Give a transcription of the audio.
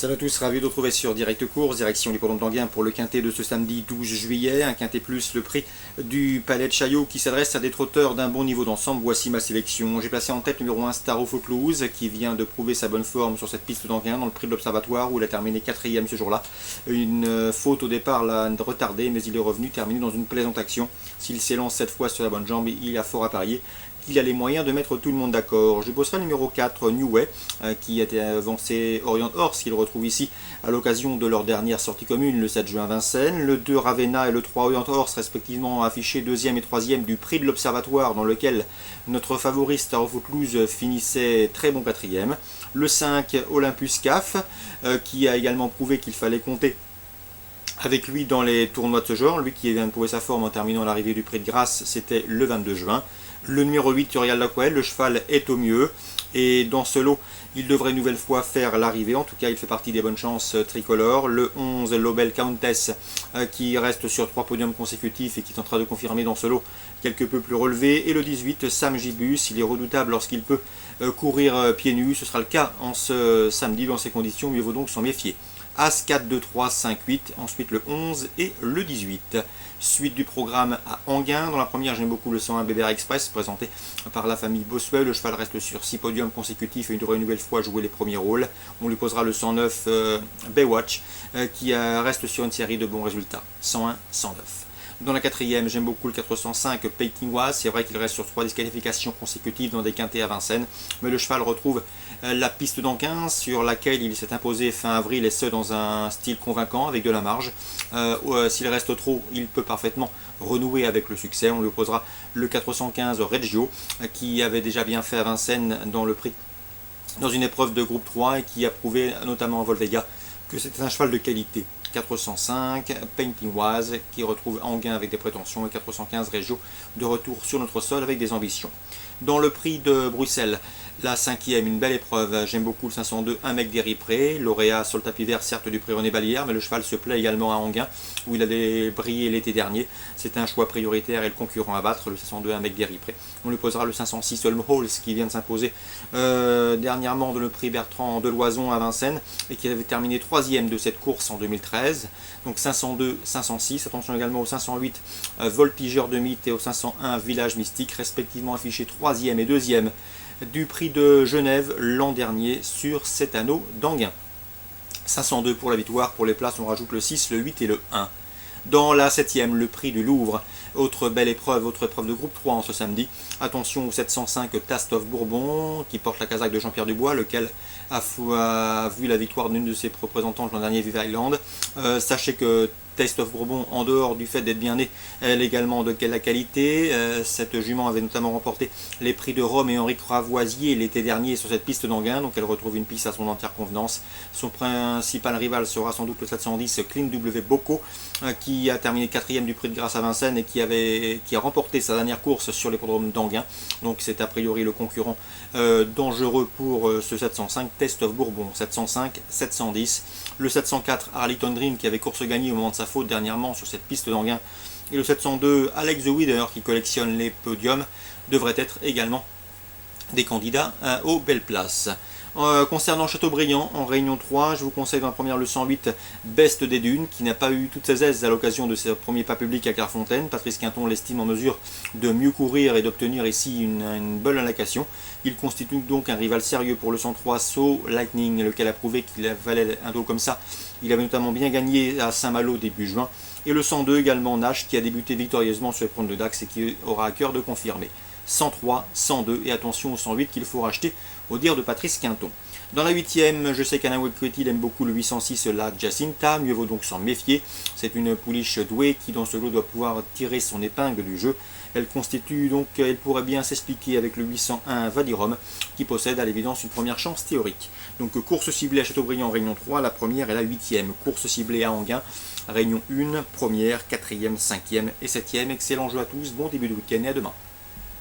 Salut à tous, ravi de vous retrouver sur Direct Course, direction l'hippodrome d'Anguin pour le quintet de ce samedi 12 juillet. Un quintet plus le prix du Palais de Chaillot qui s'adresse à des trotteurs d'un bon niveau d'ensemble. Voici ma sélection. J'ai placé en tête numéro 1 Star of Footloose qui vient de prouver sa bonne forme sur cette piste d'Anguin dans le prix de l'Observatoire où il a terminé 4ème ce jour-là. Une faute au départ l'a retardé mais il est revenu terminer dans une plaisante action. S'il s'élance cette fois sur la bonne jambe, il a fort à parier qu'il a les moyens de mettre tout le monde d'accord. Je bosserai le numéro 4, New Way, qui a été avancé Orient Horse, qu'il retrouve ici à l'occasion de leur dernière sortie commune le 7 juin à Vincennes. Le 2, Ravenna, et le 3, Orient Horse, respectivement affichés 2e et 3e du prix de l'Observatoire, dans lequel notre favori Star of Footloose finissait très bon 4e. Le 5, Olympus CAF, qui a également prouvé qu'il fallait compter avec lui dans les tournois de ce genre. Lui qui vient de prouver sa forme en terminant l'arrivée du prix de Grasse, c'était le 22 juin. Le numéro 8, Uriel Laquelle, le cheval est au mieux. Et dans ce lot, il devrait une nouvelle fois faire l'arrivée. En tout cas, il fait partie des bonnes chances tricolores. Le 11, Lobel Countess, qui reste sur 3 podiums consécutifs et qui tentera de confirmer dans ce lot quelque peu plus relevé. Et le 18, Sam Gibus, il est redoutable lorsqu'il peut courir pieds nus. Ce sera le cas en ce samedi dans ces conditions. Mieux vaut donc s'en méfier. As 4, 2, 3, 5, 8, ensuite le 11 et le 18. Suite du programme à Anguin. Dans la première, j'aime beaucoup le 101 BBR Express, présenté par la famille Bossuet. Le cheval reste sur 6 podiums consécutifs et il devrait une nouvelle fois jouer les premiers rôles. On lui posera le 109 Baywatch, qui reste sur une série de bons résultats. 101, 109. Dans la quatrième, j'aime beaucoup le 405 Painting Was. C'est vrai qu'il reste sur 3 disqualifications consécutives dans des quintets à Vincennes. Mais le cheval retrouve la piste d'Anguin sur laquelle il s'est imposé fin avril et ce dans un style convaincant avec de la marge. S'il reste trop, il peut parfaitement renouer avec le succès. On lui opposera le 415 Reggio qui avait déjà bien fait à Vincennes dans le prix dans une épreuve de groupe 3 et qui a prouvé notamment à Volvega que c'était un cheval de qualité. 405 Painting Was qui retrouve Anguin avec des prétentions et 415 Reggio de retour sur notre sol avec des ambitions. Dans le prix de Bruxelles, la 5e, une belle épreuve. J'aime beaucoup le 502, un mec des Ripré, lauréat sur le tapis vert certes du prix René Ballière, mais le cheval se plaît également à Anguin où il avait brillé l'été dernier. C'est un choix prioritaire et le concurrent à battre, le 502, un mec des Ripré. On lui posera le 506 Holm Halls qui vient de s'imposer dernièrement dans le prix Bertrand de Loison à Vincennes et qui avait terminé 3e de cette course en 2013. Donc 502, 506. Attention également au 508 Voltigeur de Mythe et au 501 Village Mystique, respectivement affichés 3e et 2e du prix de Genève l'an dernier sur cet anneau d'Anguin. 502 pour la victoire. Pour les places, on rajoute le 6, le 8 et le 1. Dans la 7e, le prix du Louvre, autre belle épreuve, autre épreuve de groupe 3 en ce samedi. Attention au 705 Taste of Bourbon qui porte la casaque de Jean-Pierre Dubois, lequel a vu la victoire d'une de ses représentants l'an dernier, Vive Island. Sachez que Taste of Bourbon, en dehors du fait d'être bien né, elle également de la qualité. Cette jument avait notamment remporté les prix de Rome et Henri Cravoisier l'été dernier sur cette piste d'Anguin, donc elle retrouve une piste à son entière convenance. Son principal rival sera sans doute le 710 Clean W Bocco, qui a terminé 4e du prix de Grasse à Vincennes et qui a remporté sa dernière course sur l'hippodrome d'Anguin. Donc c'est a priori le concurrent dangereux pour ce 705 Taste of Bourbon. 705, 710, le 704 Arlington Dream qui avait course gagnée au moment de sa faute dernièrement sur cette piste d'Anguin, et le 702 Alex the Wider qui collectionne les podiums devraient être également des candidats aux belles places. Concernant Châteaubriand, en Réunion 3, je vous conseille dans la première le 108 Best des Dunes, qui n'a pas eu toutes ses aises à l'occasion de ses premiers pas publics à Clairefontaine. Patrice Quinton l'estime en mesure de mieux courir et d'obtenir ici une bonne allocation. Il constitue donc un rival sérieux pour le 103 So Lightning, lequel a prouvé qu'il valait un dos comme ça. Il avait notamment bien gagné à Saint-Malo début juin. Et le 102 également Nash, qui a débuté victorieusement sur les prônes de Dax et qui aura à cœur de confirmer. 103, 102 et attention au 108 qu'il faut racheter au dire de Patrice Quinton. Dans la 8e, je sais qu'Anna Wekweti aime beaucoup le 806 La Jacinta, mieux vaut donc s'en méfier. C'est une pouliche douée qui dans ce lot doit pouvoir tirer son épingle du jeu. Elle constitue donc, elle pourrait bien s'expliquer avec le 801 Vadirom qui possède à l'évidence une première chance théorique. Donc course ciblée à Châteaubriand en Réunion 3, la première et la 8e. Course ciblée à Anguin, Réunion 1, première, 4e, 5e et 7e. Excellent jeu à tous, bon début de week-end et à demain.